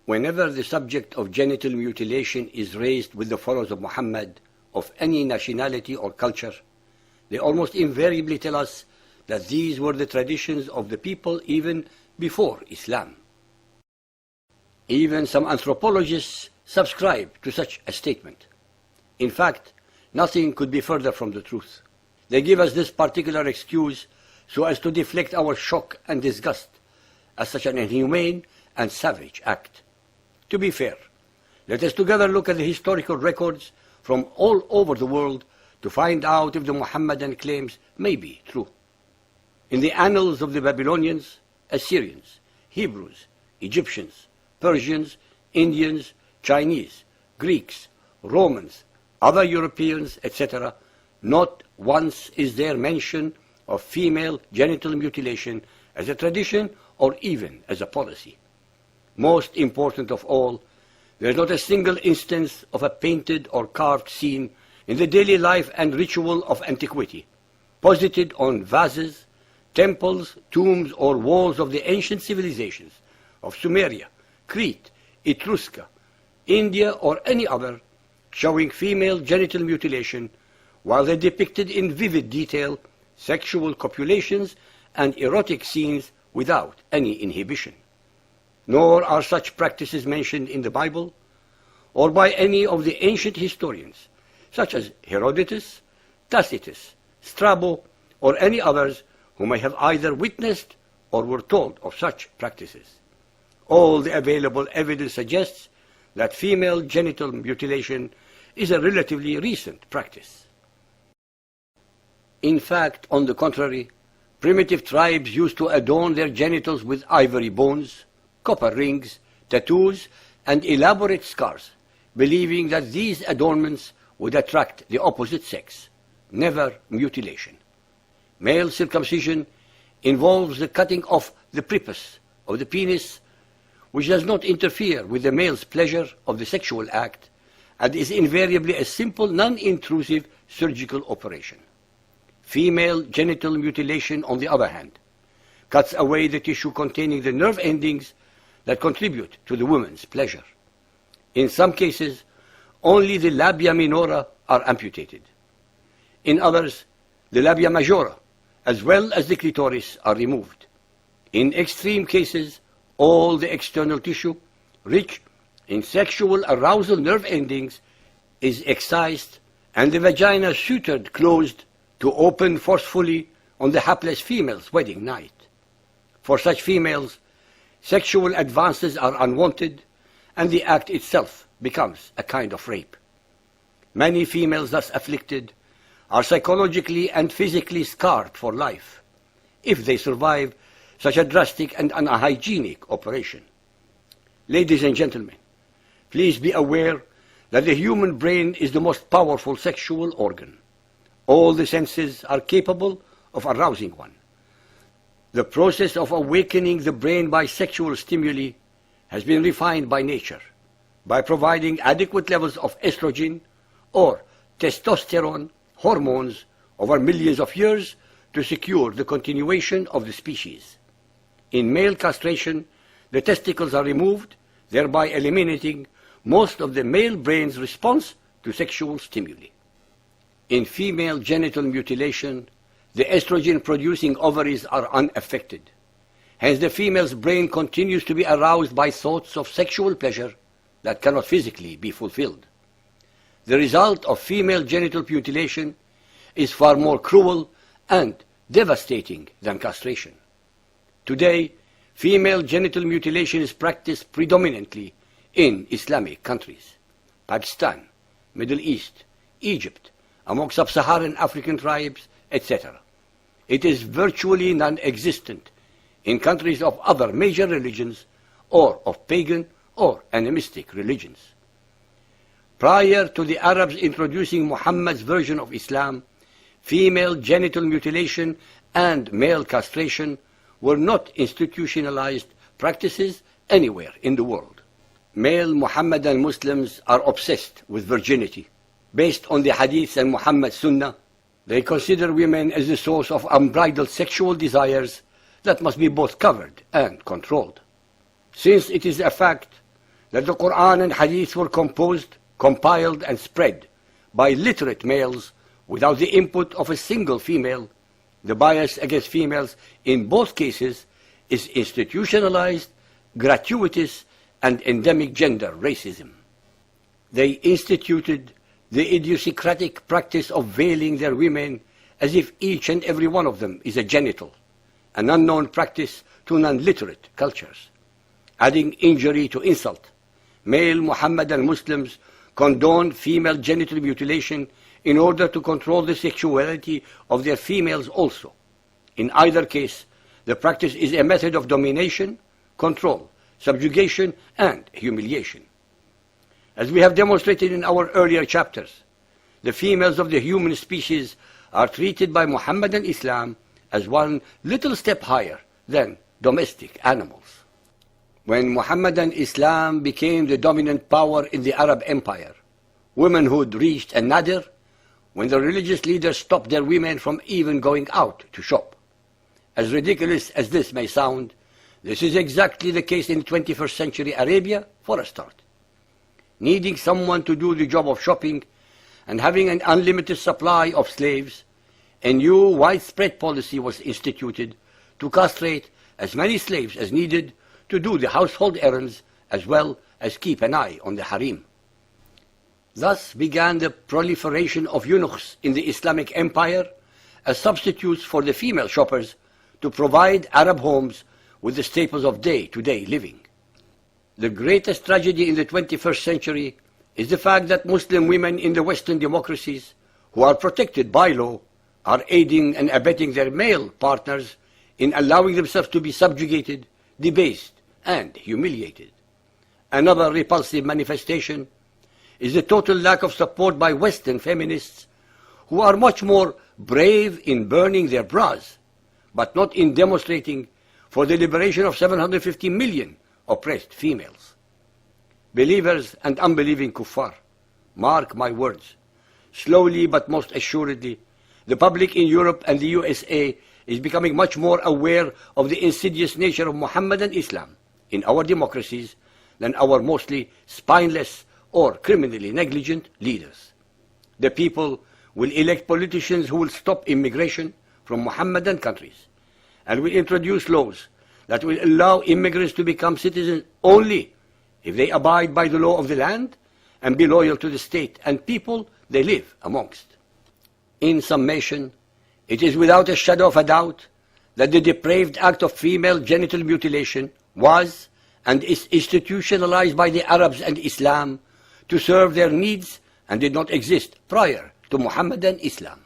Whenever the subject of genital mutilation is raised with the followers of Muhammad, of any nationality or culture, they almost invariably tell us that these were the traditions of the people even before Islam. Even some anthropologists subscribe to such a statement. In fact, nothing could be further from the truth. They give us this particular excuse so as to deflect our shock and disgust at such an inhumane and savage act. To be fair, let us together look at the historical records from all over the world to find out if the Muhammadan claims may be true. In the annals of the Babylonians, Assyrians, Hebrews, Egyptians, Persians, Indians, Chinese, Greeks, Romans, other Europeans, etc., not once is there mention of female genital mutilation as a tradition or even as a policy. Most important of all, there is not a single instance of a painted or carved scene in the daily life and ritual of antiquity, posited on vases, temples, tombs, or walls of the ancient civilizations of Sumeria, Crete, Etrusca, India, or any other, showing female genital mutilation, while they depicted in vivid detail sexual copulations and erotic scenes without any inhibition. Nor are such practices mentioned in the Bible or by any of the ancient historians, such as Herodotus, Tacitus, Strabo, or any others who may have either witnessed or were told of such practices. All the available evidence suggests that female genital mutilation is a relatively recent practice. In fact, on the contrary, primitive tribes used to adorn their genitals with ivory bones, copper rings, tattoos, and elaborate scars, believing that these adornments would attract the opposite sex, never mutilation. Male circumcision involves the cutting off the prepuce of the penis, which does not interfere with the male's pleasure of the sexual act and is invariably a simple, non-intrusive surgical operation. Female genital mutilation, on the other hand, cuts away the tissue containing the nerve endings that contribute to the woman's pleasure. In some cases, only the labia minora are amputated. In others, the labia majora, as well as the clitoris, are removed. In extreme cases, all the external tissue, rich in sexual arousal nerve endings, is excised and the vagina sutured closed to open forcefully on the hapless female's wedding night. For such females, sexual advances are unwanted and the act itself becomes a kind of rape. Many females thus afflicted are psychologically and physically scarred for life if they survive such a drastic and unhygienic operation. Ladies and gentlemen, please be aware that the human brain is the most powerful sexual organ. All the senses are capable of arousing one. The process of awakening the brain by sexual stimuli has been refined by nature by providing adequate levels of estrogen or testosterone hormones over millions of years to secure the continuation of the species. In male castration, the testicles are removed, thereby eliminating most of the male brain's response to sexual stimuli. In female genital mutilation, the estrogen-producing ovaries are unaffected. Hence, the female's brain continues to be aroused by thoughts of sexual pleasure that cannot physically be fulfilled. The result of female genital mutilation is far more cruel and devastating than castration. Today, female genital mutilation is practiced predominantly in Islamic countries, Pakistan, Middle East, Egypt, among sub-Saharan African tribes, etc. It is virtually non-existent in countries of other major religions or of pagan or animistic religions. Prior to the Arabs introducing Muhammad's version of Islam, female genital mutilation and male castration were not institutionalized practices anywhere in the world. Male Muhammadan Muslims are obsessed with virginity. Based on the Hadith and Muhammad's Sunnah, they consider women as the source of unbridled sexual desires that must be both covered and controlled. Since it is a fact that the Quran and Hadith were composed, compiled and spread by literate males without the input of a single female, the bias against females in both cases is institutionalized, gratuitous and endemic gender racism. They instituted the idiosyncratic practice of veiling their women as if each and every one of them is a genital, an unknown practice to non-literate cultures. Adding injury to insult, male Muhammadan Muslims condone female genital mutilation in order to control the sexuality of their females also. In either case, the practice is a method of domination, control, subjugation, and humiliation. As we have demonstrated in our earlier chapters, the females of the human species are treated by Muhammadan Islam as one little step higher than domestic animals. When Muhammadan Islam became the dominant power in the Arab Empire, womanhood reached a nadir when the religious leaders stopped their women from even going out to shop. As ridiculous as this may sound, this is exactly the case in 21st century Arabia for a start. Needing someone to do the job of shopping and having an unlimited supply of slaves, a new widespread policy was instituted to castrate as many slaves as needed to do the household errands as well as keep an eye on the harem. Thus began the proliferation of eunuchs in the Islamic Empire as substitutes for the female shoppers to provide Arab homes with the staples of day-to-day living. The greatest tragedy in the 21st century is the fact that Muslim women in the Western democracies, who are protected by law, are aiding and abetting their male partners in allowing themselves to be subjugated, debased, and humiliated. Another repulsive manifestation is the total lack of support by Western feminists, who are much more brave in burning their bras, but not in demonstrating for the liberation of 750 million oppressed females. Believers and unbelieving kuffar, mark my words, slowly but most assuredly, the public in Europe and the USA is becoming much more aware of the insidious nature of Muhammadan Islam in our democracies than our mostly spineless or criminally negligent leaders. The people will elect politicians who will stop immigration from Muhammadan countries and will introduce laws that will allow immigrants to become citizens only if they abide by the law of the land and be loyal to the state and people they live amongst. In summation, it is without a shadow of a doubt that the depraved act of female genital mutilation was and is institutionalized by the Arabs and Islam to serve their needs and did not exist prior to Muhammadan Islam.